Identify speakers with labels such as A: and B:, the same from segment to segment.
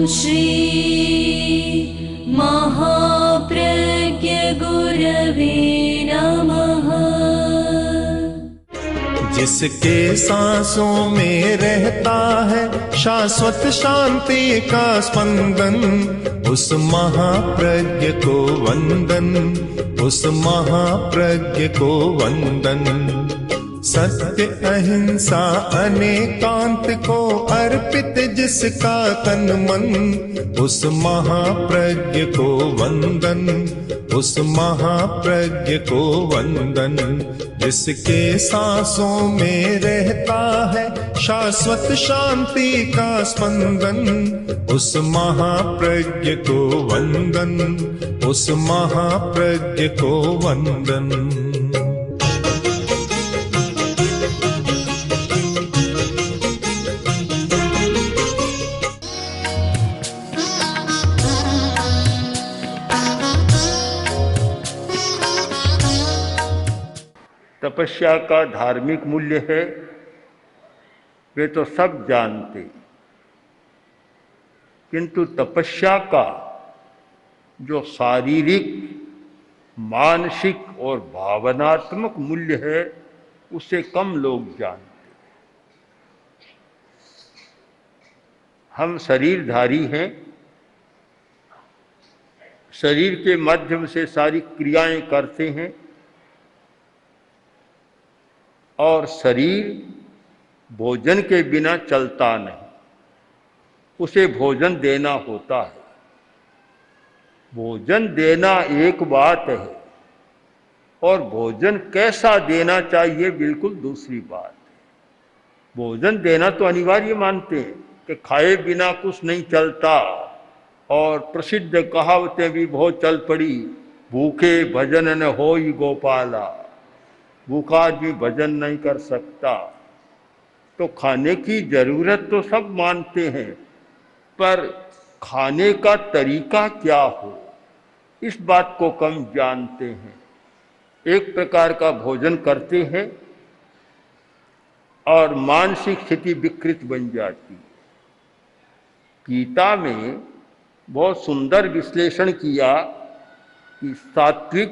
A: श्री महाप्रज्ञ गुरवे नमः।
B: जिसके सांसों में रहता है शाश्वत शांति का स्पंदन, उस महाप्रज्ञ को वंदन, उस महाप्रज्ञ को वंदन। सत्य अहिंसा अनेकांत को अर्पित जिसका तन मन, उस महाप्रज्ञ को वंदन, उस महाप्रज्ञ को वंदन। जिसके सांसों में रहता है शाश्वत शांति का स्पंदन, उस महाप्रज्ञ को वंदन, उस महाप्रज्ञ को वंदन।
C: तपस्या का धार्मिक मूल्य है वे तो सब जानते, किंतु तपस्या का जो शारीरिक, मानसिक और भावनात्मक मूल्य है उसे कम लोग जानते। हम शरीरधारी हैं, शरीर के माध्यम से सारी क्रियाएं करते हैं और शरीर भोजन के बिना चलता नहीं, उसे भोजन देना होता है। भोजन देना एक बात है और भोजन कैसा देना चाहिए बिल्कुल दूसरी बात है। भोजन देना तो अनिवार्य मानते हैं कि खाए बिना कुछ नहीं चलता, और प्रसिद्ध कहावतें भी बहुत चल पड़ी, भूखे भजन न होई गोपाला, भूखा आदमी भजन नहीं कर सकता। तो खाने की जरूरत तो सब मानते हैं, पर खाने का तरीका क्या हो इस बात को कम जानते हैं। एक प्रकार का भोजन करते हैं और मानसिक स्थिति विकृत बन जाती है। गीता में बहुत सुंदर विश्लेषण किया कि सात्विक,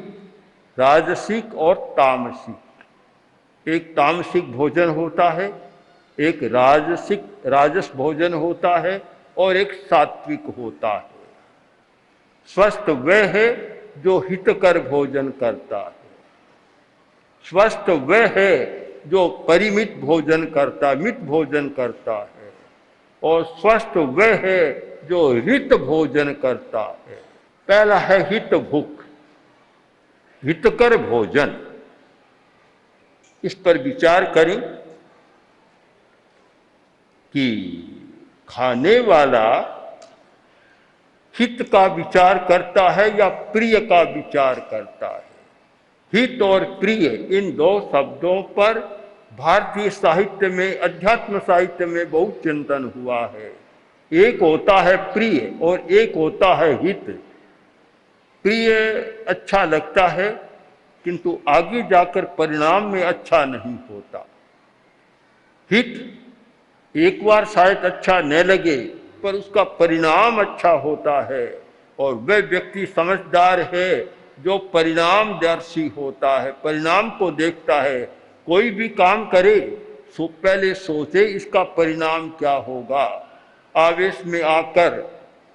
C: राजसिक और तामसिक। एक तामसिक भोजन होता है, एक राजस भोजन होता है और एक सात्विक होता है। स्वस्थ वह है जो हितकर भोजन करता है, स्वस्थ वह है जो परिमित भोजन करता, मित भोजन करता है, और स्वस्थ वह है जो हित भोजन करता है। पहला है हित भुक, हितकर भोजन। इस पर विचार करें कि खाने वाला हित का विचार करता है या प्रिय का विचार करता है। हित और प्रिय इन दो शब्दों पर भारतीय साहित्य में, अध्यात्म साहित्य में बहुत चिंतन हुआ है। एक होता है प्रिय और एक होता है हित। प्रिय अच्छा लगता है किंतु आगे जाकर परिणाम में अच्छा नहीं होता। हित एक बार शायद अच्छा न लगे पर उसका परिणाम अच्छा होता है, और वह व्यक्ति समझदार है जो परिणामदर्शी होता है, परिणाम को देखता है। कोई भी काम करे पहले सोचे इसका परिणाम क्या होगा। आवेश में आकर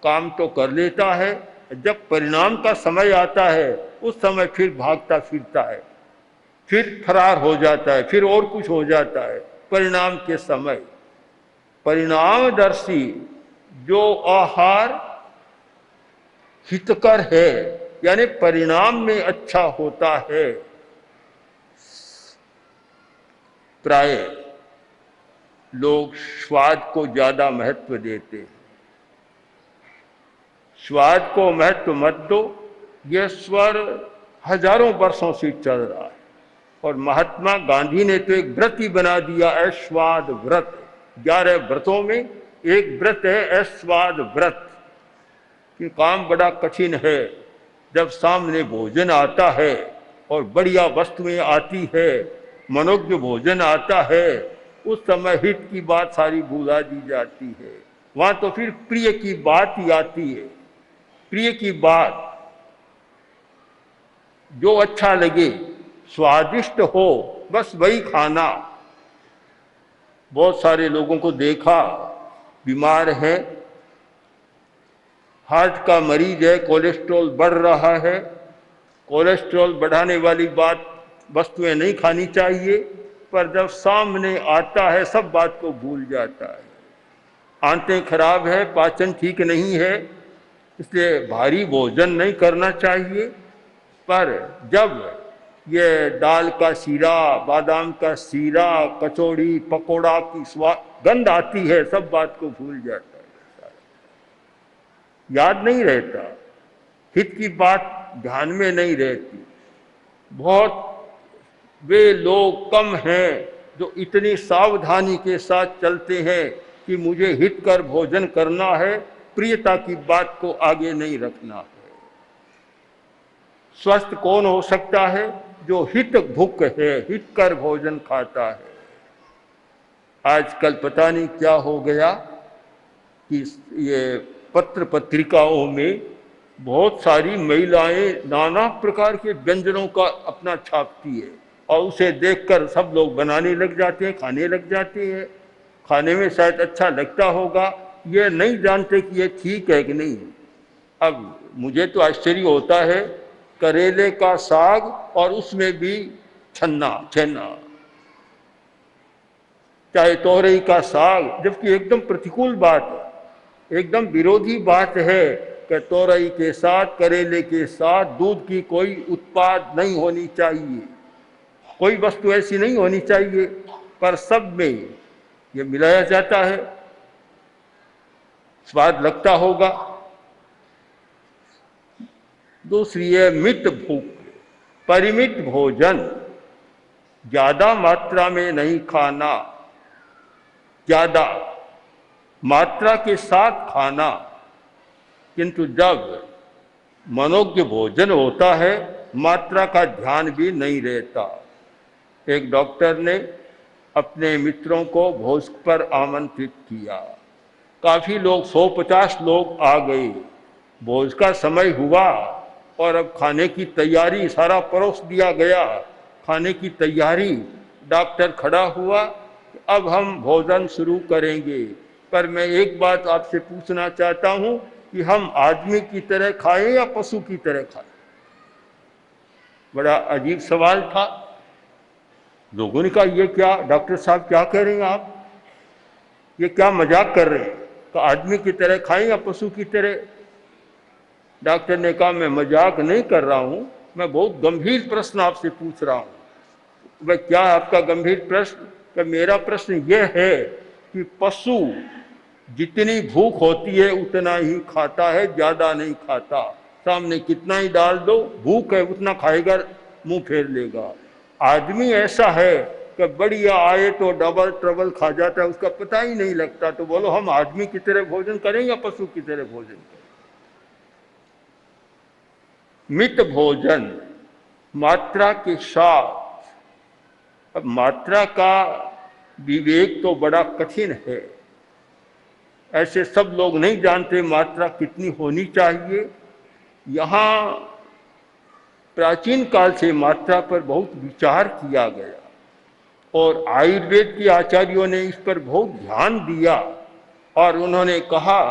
C: काम तो कर लेता है, जब परिणाम का समय आता है उस समय फिर भागता फिरता है, फिर फरार हो जाता है, फिर और कुछ हो जाता है। परिणाम के समय परिणामदर्शी जो आहार हितकर है, यानी परिणाम में अच्छा होता है, प्राय लोग स्वाद को ज्यादा महत्व देते हैं। स्वाद को महत्व मत दो, यह स्वर हजारों वर्षों से चल रहा है, और महात्मा गांधी ने तो एक व्रत ही बना दिया, अस्वाद व्रत। 11 व्रतों में एक व्रत है अस्वाद व्रत। कि काम बड़ा कठिन है, जब सामने भोजन आता है और बढ़िया वस्तुएं आती है, मनोज्ञ भोजन आता है, उस समय हित की बात सारी भुला दी जाती है। वहां तो फिर प्रिय की बात ही आती है। प्रिय की बात, जो अच्छा लगे, स्वादिष्ट हो, बस वही खाना। बहुत सारे लोगों को देखा, बीमार है, हार्ट का मरीज है, कोलेस्ट्रॉल बढ़ रहा है। कोलेस्ट्रॉल बढ़ाने वाली बात वस्तुएं नहीं खानी चाहिए, पर जब सामने आता है सब बात को भूल जाता है। आंतें खराब है, पाचन ठीक नहीं है, इसलिए भारी भोजन नहीं करना चाहिए। पर जब ये दाल का सीरा, बादाम का सीरा, कचौड़ी, पकोड़ा की गंध आती है, सब बात को भूल जाता है, याद नहीं रहता, हित की बात ध्यान में नहीं रहती। बहुत वे लोग कम हैं जो इतनी सावधानी के साथ चलते हैं कि मुझे हित कर भोजन करना है, प्रियता की बात को आगे नहीं रखना है। स्वस्थ कौन हो सकता है? जो हित भुक है, हित कर भोजन खाता है। आजकल पता नहीं क्या हो गया कि ये पत्र पत्रिकाओं में बहुत सारी महिलाएं नाना प्रकार के व्यंजनों का अपना छापती है और उसे देखकर सब लोग बनाने लग जाते हैं, खाने लग जाते हैं। खाने में शायद अच्छा लगता होगा, ये नहीं जानते कि ये ठीक है कि नहीं। अब मुझे तो आश्चर्य होता है, करेले का साग और उसमें भी छन्ना, चाहे तोरई का साग, जबकि एकदम प्रतिकूल बात है, एकदम विरोधी बात है कि तोरई के साथ, करेले के साथ दूध की कोई उत्पाद नहीं होनी चाहिए, कोई वस्तु ऐसी नहीं होनी चाहिए, पर सब में ये मिलाया जाता है, स्वाद लगता होगा। दूसरी है मित भूख, परिमित भोजन, ज्यादा मात्रा में नहीं खाना, ज्यादा मात्रा के साथ खाना, किंतु जब मनोज्ञ भोजन होता है मात्रा का ध्यान भी नहीं रहता। एक डॉक्टर ने अपने मित्रों को भोज पर आमंत्रित किया, काफी लोग, 150 लोग आ गए। भोज का समय हुआ और अब खाने की तैयारी, सारा परोस दिया गया, खाने की तैयारी। डॉक्टर खड़ा हुआ, अब हम भोजन शुरू करेंगे, पर मैं एक बात आपसे पूछना चाहता हूं कि हम आदमी की तरह खाएं या पशु की तरह खाएं? बड़ा अजीब सवाल था। लोगों ने कहा, ये क्या डॉक्टर साहब क्या कह रहे हैं आप, ये क्या मजाक कर रहे हैं, तो आदमी की तरह खाएं या पशु की तरह? डॉक्टर ने कहा, मैं मजाक नहीं कर रहा हूं, मैं बहुत गंभीर प्रश्न आपसे पूछ रहा हूं। वह क्या आपका गंभीर प्रश्न? कि मेरा प्रश्न यह है कि पशु जितनी भूख होती है उतना ही खाता है, ज्यादा नहीं खाता। सामने कितना ही डाल दो, भूख है उतना खाएगा, मुंह फेर लेगा। आदमी ऐसा है कि बढ़िया आए तो डबल ट्रबल खा जाता है, उसका पता ही नहीं लगता। तो बोलो, हम आदमी की तरह भोजन करें या पशु की तरह भोजन करें? मित भोजन, मात्रा के साथ। अब मात्रा का विवेक तो बड़ा कठिन है, ऐसे सब लोग नहीं जानते मात्रा कितनी होनी चाहिए। यहाँ प्राचीन काल से मात्रा पर बहुत विचार किया गया और आयुर्वेद के आचार्यों ने इस पर बहुत ध्यान दिया और उन्होंने कहा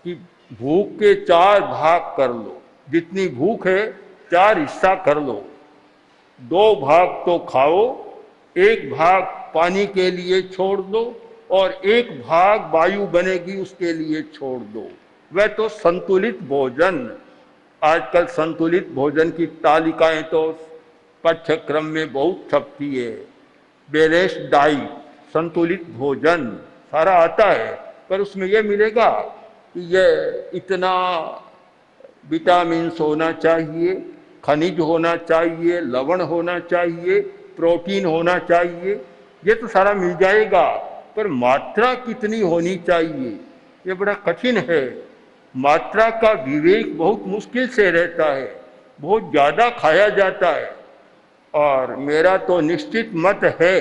C: कि भूख के 4 भाग कर लो, जितनी भूख है 4 हिस्सा कर लो। 2 भाग तो खाओ, 1 भाग पानी के लिए छोड़ दो और 1 भाग वायु बनेगी उसके लिए छोड़ दो। वह तो संतुलित भोजन। आजकल संतुलित भोजन की तालिकाएं तो पाठ्यक्रम में बहुत छपती है, बैलेंस्ड डाइट, संतुलित भोजन सारा आता है, पर उसमें यह मिलेगा कि यह इतना विटामिन होना चाहिए, खनिज होना चाहिए, लवण होना चाहिए, प्रोटीन होना चाहिए, ये तो सारा मिल जाएगा, पर मात्रा कितनी होनी चाहिए ये बड़ा कठिन है। मात्रा का विवेक बहुत मुश्किल से रहता है, बहुत ज़्यादा खाया जाता है। और मेरा तो निश्चित मत है,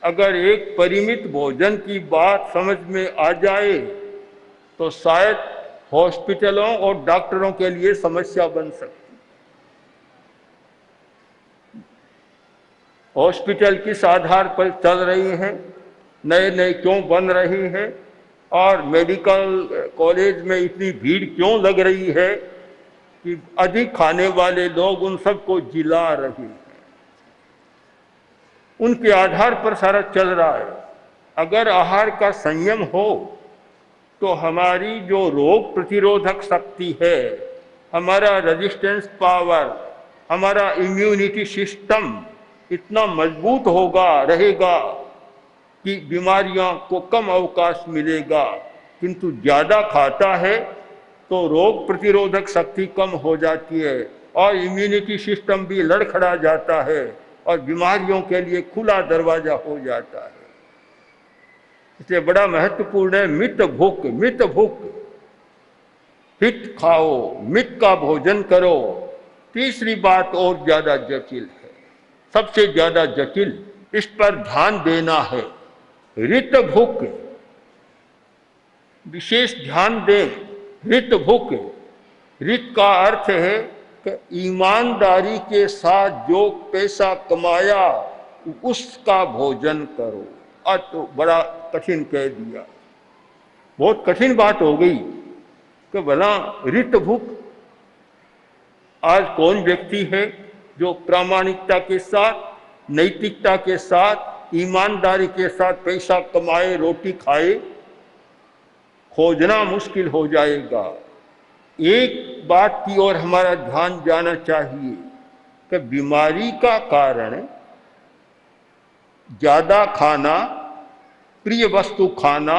C: अगर एक परिमित भोजन की बात समझ में आ जाए तो शायद हॉस्पिटलों और डॉक्टरों के लिए समस्या बन सकती। हॉस्पिटल किस आधार पर चल रही हैं, नए नए क्यों बन रही हैं, और मेडिकल कॉलेज में इतनी भीड़ क्यों लग रही है कि अधिक खाने वाले लोग उन सबको जिला रहे हैं। उनके आधार पर सारा चल रहा है। अगर आहार का संयम हो तो हमारी जो रोग प्रतिरोधक शक्ति है, हमारा रेजिस्टेंस पावर, हमारा इम्यूनिटी सिस्टम इतना मजबूत रहेगा कि बीमारियों को कम अवकाश मिलेगा। किंतु ज़्यादा खाता है तो रोग प्रतिरोधक शक्ति कम हो जाती है और इम्यूनिटी सिस्टम भी लड़खड़ा जाता है और बीमारियों के लिए खुला दरवाजा हो जाता है। इसलिए बड़ा महत्वपूर्ण है मित भूख, मित भूख, हित खाओ, मित का भोजन करो। तीसरी बात और ज्यादा जटिल है, सबसे ज्यादा जटिल, इस पर ध्यान देना है। ऋत भूख, विशेष ध्यान दें। ऋत भूख, ऋत का अर्थ है कि ईमानदारी के साथ जो पैसा कमाया उसका भोजन करो। आज तो बड़ा कठिन कह दिया, बहुत कठिन बात हो गई कि भला ऋत भूख। आज कौन व्यक्ति है जो प्रामाणिकता के साथ, नैतिकता के साथ, ईमानदारी के साथ पैसा कमाए, रोटी खाए? खोजना मुश्किल हो जाएगा। एक बात की ओर हमारा ध्यान जाना चाहिए कि बीमारी का कारण ज्यादा खाना, प्रिय वस्तु खाना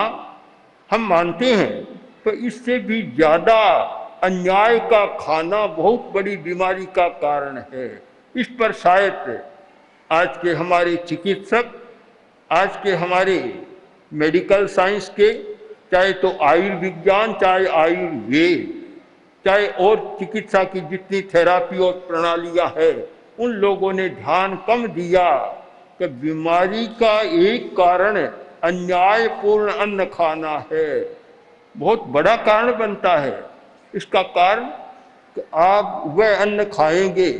C: हम मानते हैं, तो इससे भी ज्यादा अन्याय का खाना बहुत बड़ी बीमारी का कारण है। इस पर शायद आज के हमारे चिकित्सक, आज के हमारे मेडिकल साइंस के, चाहे तो आयुर्विज्ञान, चाहे आयुर्वेद, चाहे और चिकित्सा की जितनी थेरापी और प्रणालियां हैं, उन लोगों ने ध्यान कम दिया कि बीमारी का एक कारण अन्यायपूर्ण अन्न खाना है, बहुत बड़ा कारण बनता है। इसका कारण कि आप वह अन्न खाएंगे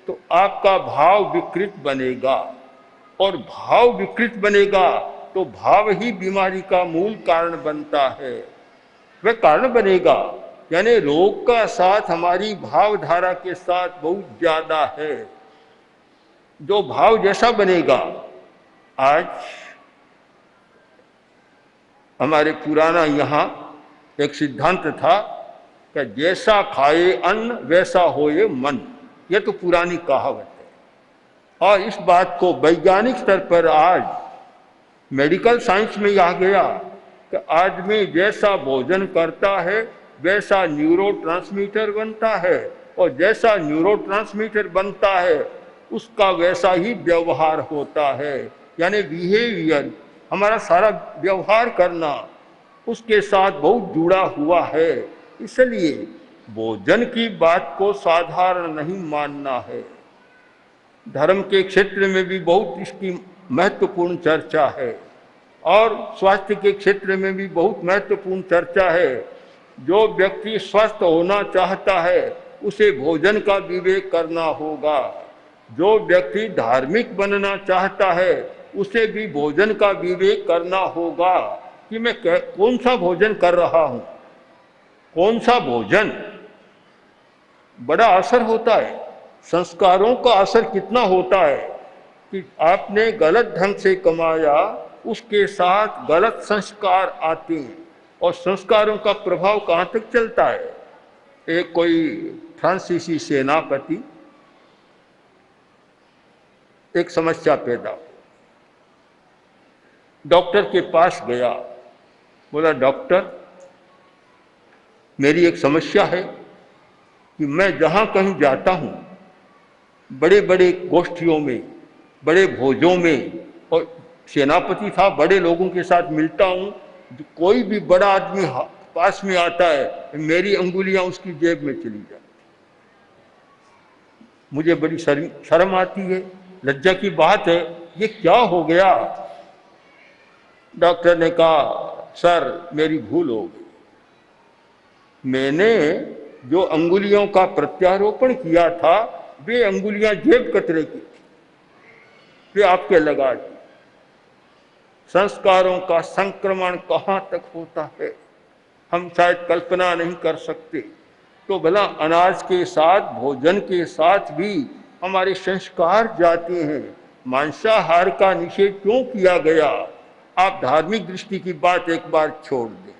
C: तो आपका भाव विकृत बनेगा, और भाव विकृत बनेगा तो भाव ही बीमारी का मूल कारण बनता है। वह कारण बनेगा, यानी रोग का साथ हमारी भावधारा के साथ बहुत ज्यादा है। जो भाव जैसा बनेगा, आज हमारे पुराना यहाँ एक सिद्धांत था कि जैसा खाए अन्न वैसा होए मन। यह तो पुरानी कहावत है, और इस बात को वैज्ञानिक स्तर पर आज मेडिकल साइंस में आ गया कि आदमी जैसा भोजन करता है वैसा न्यूरोट्रांसमीटर बनता है, और जैसा न्यूरोट्रांसमीटर बनता है उसका वैसा ही व्यवहार होता है। यानी बिहेवियर, हमारा सारा व्यवहार करना उसके साथ बहुत जुड़ा हुआ है। इसलिए भोजन की बात को साधारण नहीं मानना है। धर्म के क्षेत्र में भी बहुत इसकी महत्वपूर्ण चर्चा है, और स्वास्थ्य के क्षेत्र में भी बहुत महत्वपूर्ण चर्चा है। जो व्यक्ति स्वस्थ होना चाहता है उसे भोजन का विवेक करना होगा। जो व्यक्ति धार्मिक बनना चाहता है उसे भी भोजन का विवेक करना होगा कि मैं कौन सा भोजन कर रहा हूं। कौन सा भोजन, बड़ा असर होता है। संस्कारों का असर कितना होता है कि आपने गलत ढंग से कमाया, उसके साथ गलत संस्कार आते हैं, और संस्कारों का प्रभाव कहाँ तक चलता है। एक कोई फ्रांसीसी सेनापति, एक समस्या पैदा हो, डॉक्टर के पास गया, बोला डॉक्टर मेरी एक समस्या है कि मैं जहाँ कहीं जाता हूँ, बड़े बड़े गोष्ठियों में, बड़े भोजों में, और सेनापति था, बड़े लोगों के साथ मिलता हूँ, कोई भी बड़ा आदमी पास में आता है मेरी अंगुलियां उसकी जेब में चली जाती, मुझे बड़ी शर्म आती है, लज्जा की बात है, ये क्या हो गया। डॉक्टर ने कहा सर मेरी भूल हो गई, मैंने जो अंगुलियों का प्रत्यारोपण किया था वे अंगुलियां जेब कतरे की थी, वे आपके लगा दी। संस्कारों का संक्रमण कहाँ तक होता है हम शायद कल्पना नहीं कर सकते। तो भला अनाज के साथ, भोजन के साथ भी हमारे संस्कार जाते हैं। मांसाहार का निषेध क्यों किया गया? आप धार्मिक दृष्टि की बात एक बार छोड़ दें,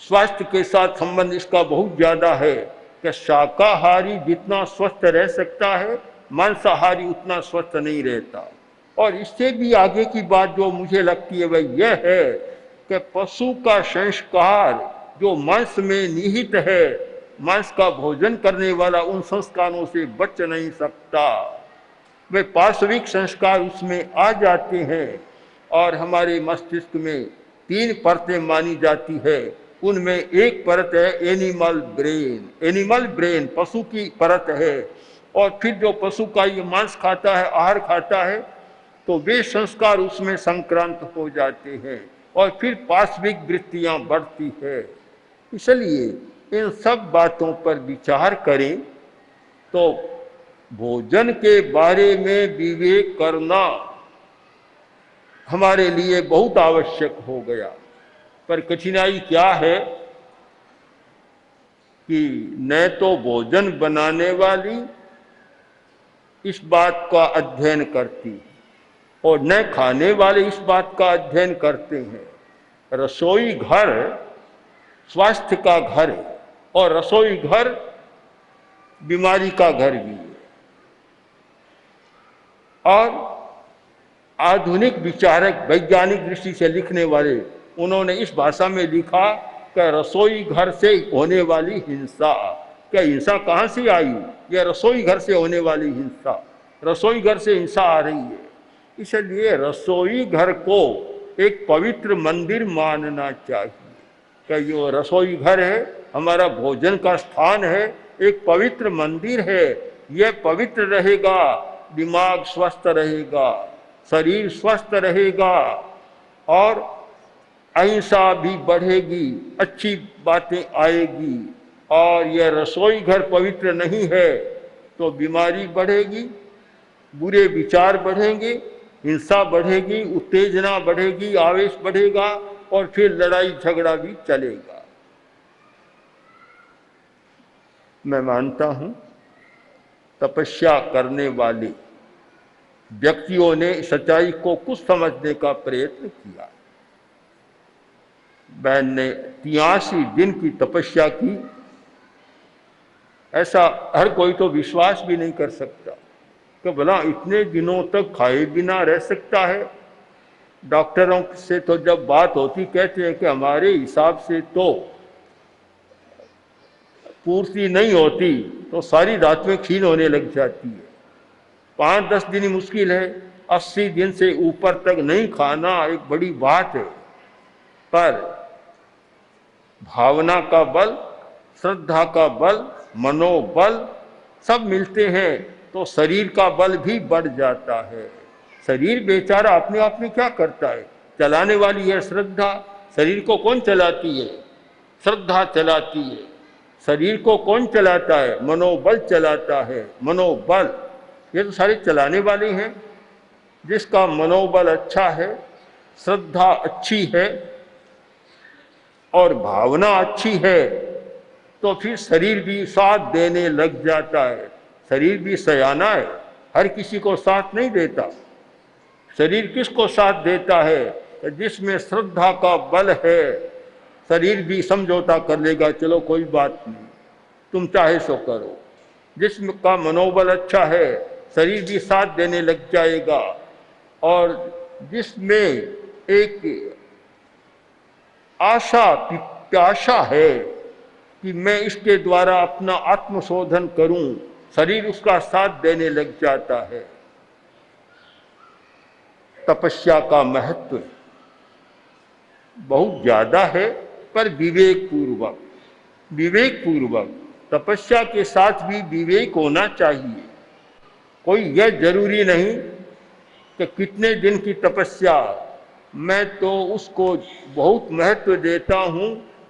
C: स्वास्थ्य के साथ संबंध इसका बहुत ज्यादा है कि शाकाहारी जितना स्वस्थ रह सकता है मांसाहारी उतना स्वस्थ नहीं रहता। और इससे भी आगे की बात जो मुझे लगती है वह यह है कि पशु का संस्कार जो मांस में निहित है, मांस का भोजन करने वाला उन संस्कारों से बच नहीं सकता। वे पार्श्विक संस्कार उसमें आ जाते हैं और हमारे मस्तिष्क में 3 परतें मानी जाती है। उनमें एक परत है एनिमल ब्रेन, एनिमल ब्रेन पशु की परत है। और फिर जो पशु का ये मांस खाता है, आहार खाता है, तो वे संस्कार उसमें संक्रांत हो जाते हैं और फिर पार्श्विक वृत्तियां बढ़ती है। इसलिए इन सब बातों पर विचार करें तो भोजन के बारे में विवेक करना हमारे लिए बहुत आवश्यक हो गया। पर कठिनाई क्या है कि न तो भोजन बनाने वाली इस बात का अध्ययन करती और न खाने वाले इस बात का अध्ययन करते हैं। रसोई घर स्वास्थ्य का घर है और रसोई घर बीमारी का घर भी है। और आधुनिक विचारक वैज्ञानिक दृष्टि से लिखने वाले उन्होंने इस भाषा में लिखा कि रसोई घर से होने वाली हिंसा। क्या हिंसा कहाँ से आई? यह रसोई घर से होने वाली हिंसा, रसोई घर से हिंसा आ रही है। इसलिए रसोई घर को एक पवित्र मंदिर मानना चाहिए कि जो रसोई घर है हमारा भोजन का स्थान है, एक पवित्र मंदिर है। यह पवित्र रहेगा, दिमाग स्वस्थ रहेगा, शरीर स्वस्थ रहेगा और अहिंसा भी बढ़ेगी, अच्छी बातें आएगी। और यह रसोई घर पवित्र नहीं है तो बीमारी बढ़ेगी, बुरे विचार बढ़ेंगे, हिंसा बढ़ेगी, उत्तेजना बढ़ेगी, आवेश बढ़ेगा और फिर लड़ाई झगड़ा भी चलेगा। मैं मानता हूं तपस्या करने वाले व्यक्तियों ने सच्चाई को कुछ समझने का प्रयत्न किया। बहन ने 83 दिन की तपस्या की, ऐसा हर कोई तो विश्वास भी नहीं कर सकता कि भला इतने दिनों तक खाए बिना रह सकता है। डॉक्टरों से तो जब बात होती कहते हैं कि हमारे हिसाब से तो पूर्ति नहीं होती तो सारी रात में क्षीण होने लग जाती है। 5-10 दिन ही मुश्किल है, 80 दिन से ऊपर तक नहीं खाना एक बड़ी बात है। पर भावना का बल, श्रद्धा का बल, मनोबल सब मिलते हैं तो शरीर का बल भी बढ़ जाता है। शरीर बेचारा अपने आप में क्या करता है? चलाने वाली है श्रद्धा। शरीर को कौन चलाती है? श्रद्धा चलाती है। शरीर को कौन चलाता है? मनोबल चलाता है। मनोबल ये तो सारे चलाने वाले हैं। जिसका मनोबल अच्छा है, श्रद्धा अच्छी है और भावना अच्छी है तो फिर शरीर भी साथ देने लग जाता है। शरीर भी सयाना है, हर किसी को साथ नहीं देता। शरीर किसको साथ देता है? जिसमें श्रद्धा का बल है। शरीर भी समझौता कर लेगा, चलो कोई बात नहीं, तुम चाहे सो करो। जिसका मनोबल अच्छा है शरीर भी साथ देने लग जाएगा। और जिसमें एक आशा प्यासा है कि मैं इसके द्वारा अपना आत्मशोधन करूं, शरीर उसका साथ देने लग जाता है। तपस्या का महत्व बहुत ज्यादा है, पर विवेक पूर्वक तपस्या के साथ भी विवेक होना चाहिए। कोई यह जरूरी नहीं कि कितने दिन की तपस्या, मैं तो उसको बहुत महत्व देता हूँ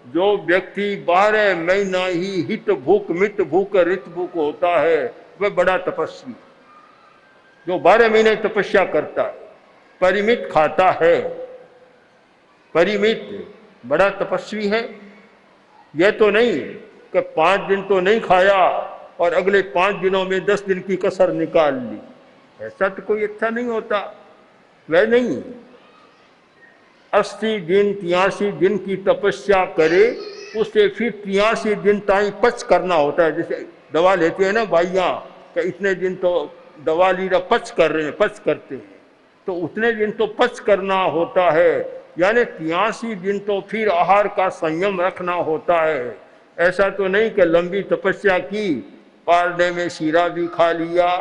C: जो व्यक्ति 12 महीना ही हित भूख मित भूख रित भूख होता है वह बड़ा तपस्वी। जो 12 महीने तपस्या करता है, परिमित खाता है, परिमित, बड़ा तपस्वी है। यह तो नहीं कि 5 दिन तो नहीं खाया और अगले 5 दिनों में 10 दिन की कसर निकाल ली, ऐसा तो कोई अच्छा नहीं होता। वह नहीं, 80 दिन 83 दिन की तपस्या करे, उससे फिर 83 दिन ताई पच करना होता है। जैसे दवा लेते हैं ना भाइयाँ, कि इतने दिन तो दवा ली रहा, पच कर रहे हैं, पच करते हैं, तो उतने दिन तो पच करना होता है। यानी 83 दिन तो फिर आहार का संयम रखना होता है। ऐसा तो नहीं कि लंबी तपस्या की, पारने में शीरा भी खा लिया,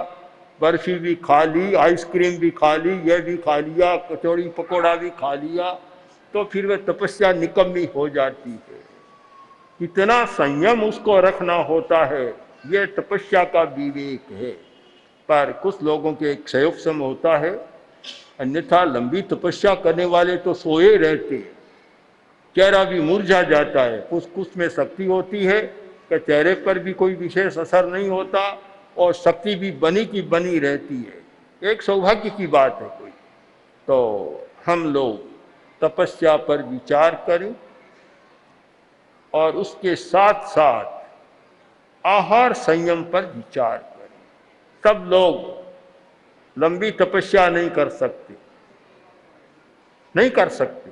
C: बर्फी भी खा ली, आइसक्रीम भी खा ली, यह भी खा लिया, कचौड़ी पकौड़ा भी खा लिया, तो फिर वह तपस्या निकम्मी हो जाती है। इतना संयम उसको रखना होता है, यह तपस्या का विवेक है। पर कुछ लोगों के एक संयोग होता है, अन्यथा लंबी तपस्या करने वाले तो सोए रहते हैं, चेहरा भी मुरझा जाता है। कुछ में शक्ति होती है कि चेहरे पर भी कोई विशेष असर नहीं होता और शक्ति भी बनी की बनी रहती है। एक सौभाग्य की बात है कोई। तो हम लोग तपस्या पर विचार करें और उसके साथ साथ आहार संयम पर विचार करें। सब लोग लंबी तपस्या नहीं कर सकते, नहीं कर सकते।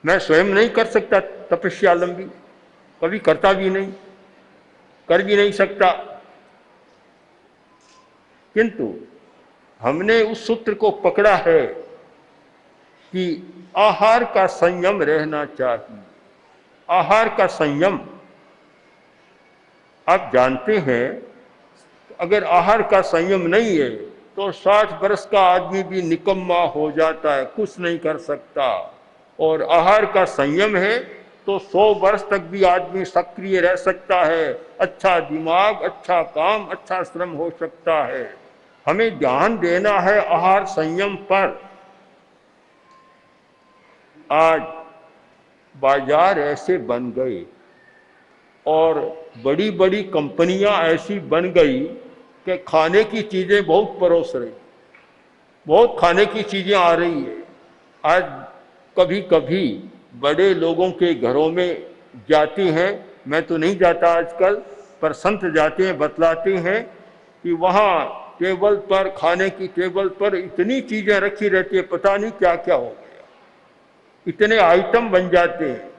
C: मैं स्वयं नहीं कर सकता तपस्या लंबी, कभी करता भी नहीं, कर भी नहीं सकता। किंतु हमने उस सूत्र को पकड़ा है कि आहार का संयम रहना चाहिए। आहार का संयम, आप जानते हैं, अगर आहार का संयम नहीं है तो 60 वर्ष का आदमी भी निकम्मा हो जाता है, कुछ नहीं कर सकता। और आहार का संयम है तो 100 वर्ष तक भी आदमी सक्रिय रह सकता है, अच्छा दिमाग, अच्छा काम, अच्छा श्रम हो सकता है। हमें ध्यान देना है आहार संयम पर। आज बाजार ऐसे बन गए और बड़ी बड़ी कंपनियां ऐसी बन गई कि खाने की चीज़ें बहुत परोस रही, बहुत खाने की चीज़ें आ रही है। आज कभी कभी बड़े लोगों के घरों में जाती हैं, मैं तो नहीं जाता आजकल, पर संत जाते हैं, बतलाते हैं कि वहाँ टेबल पर, खाने की टेबल पर इतनी चीज़ें रखी रहती है, पता नहीं क्या क्या हो गया, इतने आइटम बन जाते हैं।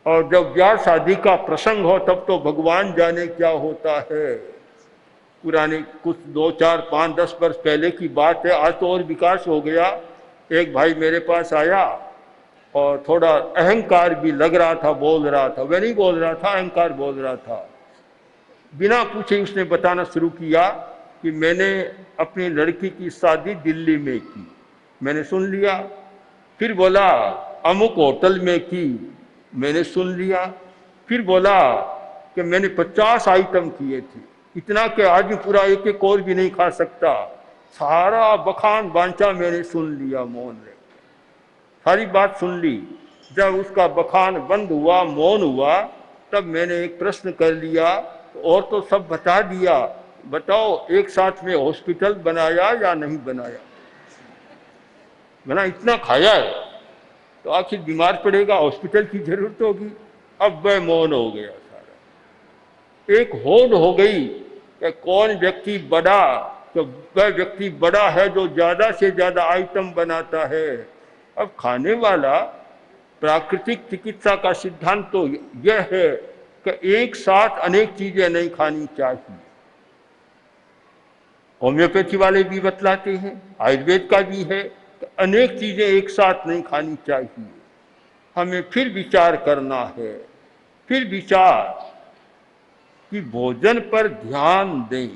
C: और जब ब्याह शादी का प्रसंग हो तब तो भगवान जाने क्या होता है। पुराने कुछ 2, 4, 5, 10 वर्ष पहले की बात है, आज तो और विकास हो गया। एक भाई मेरे पास आया और थोड़ा अहंकार भी लग रहा था, बोल रहा था, वह नहीं बोल रहा था, अहंकार बोल रहा था। बिना पूछे उसने बताना शुरू किया कि मैंने अपनी लड़की की शादी दिल्ली में की। मैंने सुन लिया। फिर बोला अमुक होटल में की, मैंने सुन लिया। फिर बोला कि मैंने 50 आइटम किए थे, इतना कि आदमी पूरा एक एक और भी नहीं खा सकता। सारा बखान बांचा मैंने सुन लिया, मौन रह, सारी बात सुन ली। जब उसका बखान बंद हुआ, मौन हुआ, तब मैंने एक प्रश्न कर लिया, और तो सब बता दिया, बताओ एक साथ में हॉस्पिटल बनाया या नहीं बनाया? बना इतना खाया है तो आखिर बीमार पड़ेगा, हॉस्पिटल की जरूरत होगी। अब वह मौन हो गया सारा। एक होड़ हो गई कि कौन व्यक्ति बड़ा, तो वह व्यक्ति बड़ा है जो ज़्यादा से ज़्यादा आइटम बनाता है। अब खाने वाला, प्राकृतिक चिकित्सा का सिद्धांत तो यह है कि एक साथ अनेक चीज़ें नहीं खानी चाहिए। होम्योपैथी वाले भी बतलाते हैं, आयुर्वेद का भी है, अनेक चीजें एक साथ नहीं खानी चाहिए। हमें फिर विचार करना है, फिर विचार कि भोजन पर ध्यान दें।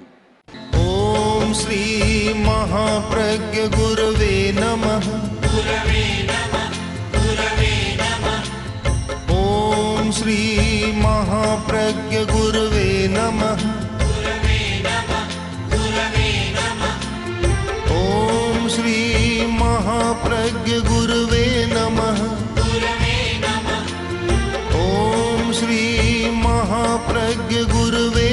B: ओम श्री महाप्रज्ञ गुरवे नमः।
D: गुरवे नमः, गुरवे नमः।
B: ओम श्री महाप्रज्ञ गुरवे नमः।
D: गुरवे नमः, गुरवे नमः।
B: ओम श्री महाप्रज्ञ गुरवे नमः।
D: गुरवे नमः,
B: महाप्रज्ञ गुरुवे